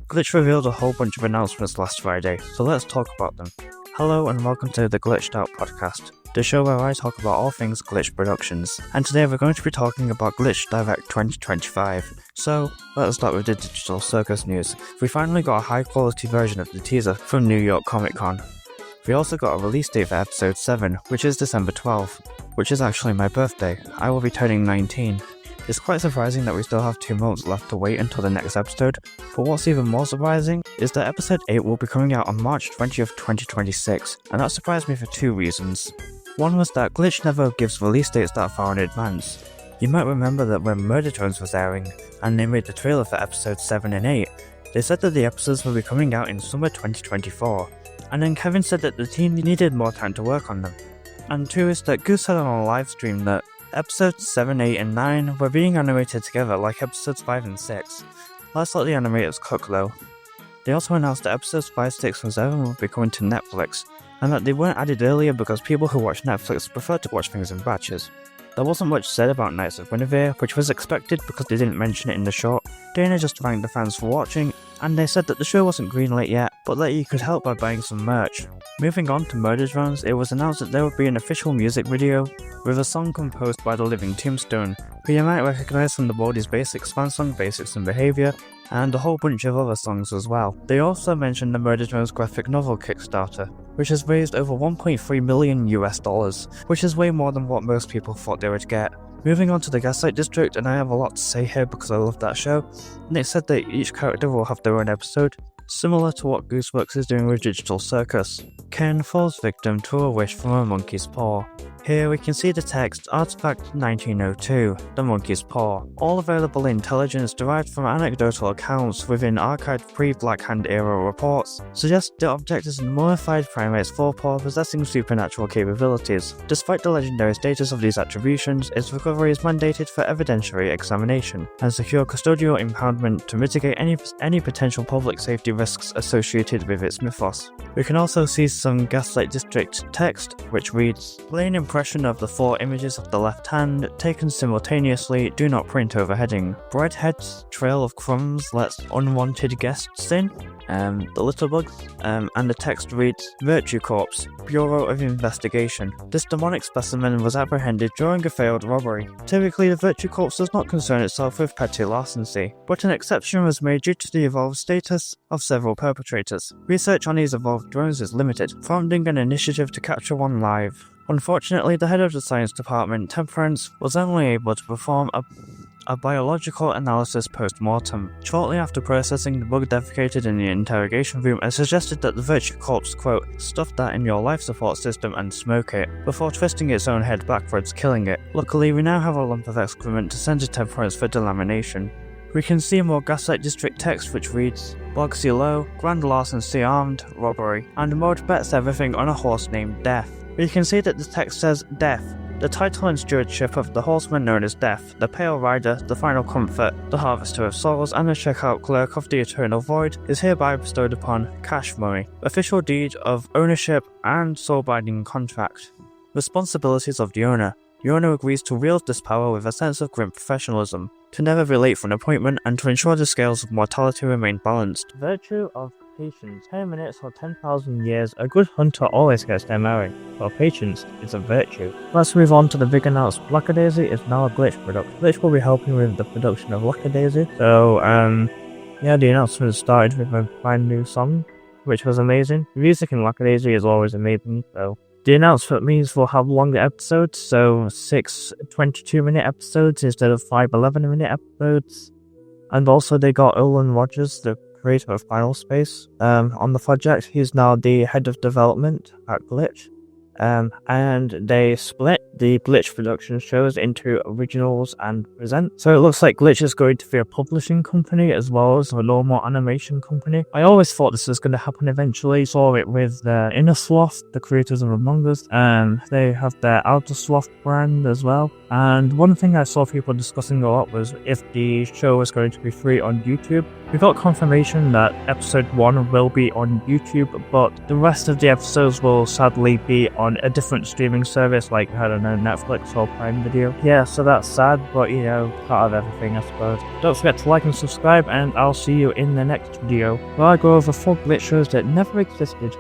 Glitch revealed a whole bunch of announcements last Friday, so let's talk about them. Hello and welcome to the Glitched Out podcast, the show where I talk about all things Glitch Productions, and today we're going to be talking about Glitch Direct 2025. So, let's start with the digital Circus news. We finally got a high quality version of the teaser from New York Comic Con. We also got a release date for episode 7, which is December 12th, which is actually my birthday. I will be turning 19. It's quite surprising that we still have 2 months left to wait until the next episode, but what's even more surprising is that episode 8 will be coming out on March 20th, 2026, and that surprised me for 2 reasons. One was that Glitch never gives release dates that far in advance. You might remember that when Murder Drones was airing, and they made the trailer for episodes 7 and 8, they said that the episodes will be coming out in summer 2024, and then Kevin said that the team needed more time to work on them. And 2 is that Goose said on a live stream that episodes 7, 8 and 9 were being animated together like episodes 5 and 6. Let's let the animators cook though. They also announced that episodes 5, 6 and 7 will be coming to Netflix, and that they weren't added earlier because people who watch Netflix prefer to watch things in batches. There wasn't much said about Knights of Guinevere, which was expected because they didn't mention it in the short. Dana just thanked the fans for watching, and they said that the show wasn't greenlit yet, but that you could help by buying some merch. Moving on to Murder Drones, it was announced that there would be an official music video with a song composed by the Living Tombstone, who you might recognise from the Baldi's Basics fan song Basics and Behaviour, and a whole bunch of other songs as well. They also mentioned the Murder Drones graphic novel Kickstarter, which has raised over $1.3 million US, which is way more than what most people thought they would get. Moving on to the Gaslight District, and I have a lot to say here because I love that show, and it said that each character will have their own episode, similar to what Gooseworks is doing with Digital Circus. Ken falls victim to a wish from a monkey's paw. Here we can see the text Artifact 1902, the monkey's paw. All available intelligence derived from anecdotal accounts within archived pre-Black Hand era reports suggests the object is a mummified primate's forepaw possessing supernatural capabilities. Despite the legendary status of these attributions, its recovery is mandated for evidentiary examination and secure custodial impoundment to mitigate any potential public safety risks associated with its mythos. We can also see some Gaslight District text, which reads, "Plain impression of the 4 images of the left hand, taken simultaneously, do not print overheading. Breadhead's trail of crumbs lets unwanted guests in." The little bugs. And the text reads, "Virtue Corpse, Bureau of Investigation. This demonic specimen was apprehended during a failed robbery. Typically, the Virtue Corpse does not concern itself with petty larceny, but an exception was made due to the evolved status of several perpetrators. Research on these evolved drones is limited, prompting an initiative to capture one live. Unfortunately, the head of the science department, Temperance, was only able to perform a biological analysis post-mortem. Shortly after processing, the bug defecated in the interrogation room and suggested that the Virtue Corpse, quote, stuff that in your life support system and smoke it, before twisting its own head backwards, killing it. Luckily, we now have a lump of excrement to send to Temperance for delamination." We can see more Gaslight District text which reads, "Bogsy Low, Grand Larceny Armed, Robbery, and Maud bets everything on a horse named Death." We can see that the text says Death, the title and stewardship of the horseman known as Death, the Pale Rider, the Final Comfort, the Harvester of Souls, and the Checkout Clerk of the Eternal Void is hereby bestowed upon Cash Murray, official deed of ownership and soul-binding contract. Responsibilities of the owner. The owner agrees to wield this power with a sense of grim professionalism, to never be late for an appointment, and to ensure the scales of mortality remain balanced. Virtue of patience. 10 minutes or 10,000 years, a good hunter always gets their marry. Well, patience is a virtue. Let's move on to the big announcement. Lackadaisy is now a Glitch product. Glitch will be helping with the production of Lackadaisy. So, yeah, the announcement started with a brand new song, which was amazing. The music in Lackadaisy is always amazing, so. The announcement means we'll have longer episodes, so 6 22-minute episodes instead of 5 11-minute episodes. And also they got Olin Rogers, the creator of Final Space, on the project. He's now the head of development at Glitch. And they split the Glitch production shows into originals and present. So it looks like Glitch is going to be a publishing company as well as a normal animation company. I always thought this was going to happen eventually. Saw it with Inner Sloth, the creators of Among Us, and they have their Outer Sloth brand as well. And one thing I saw people discussing a lot was if the show was going to be free on YouTube. We got confirmation that episode 1 will be on YouTube, but the rest of the episodes will sadly be on a different streaming service like, I don't know, a Netflix or Prime Video. Yeah, so that's sad, but you know, part of everything I suppose. Don't forget to like and subscribe, and I'll see you in the next video, where I go over 4 glitch shows that never existed.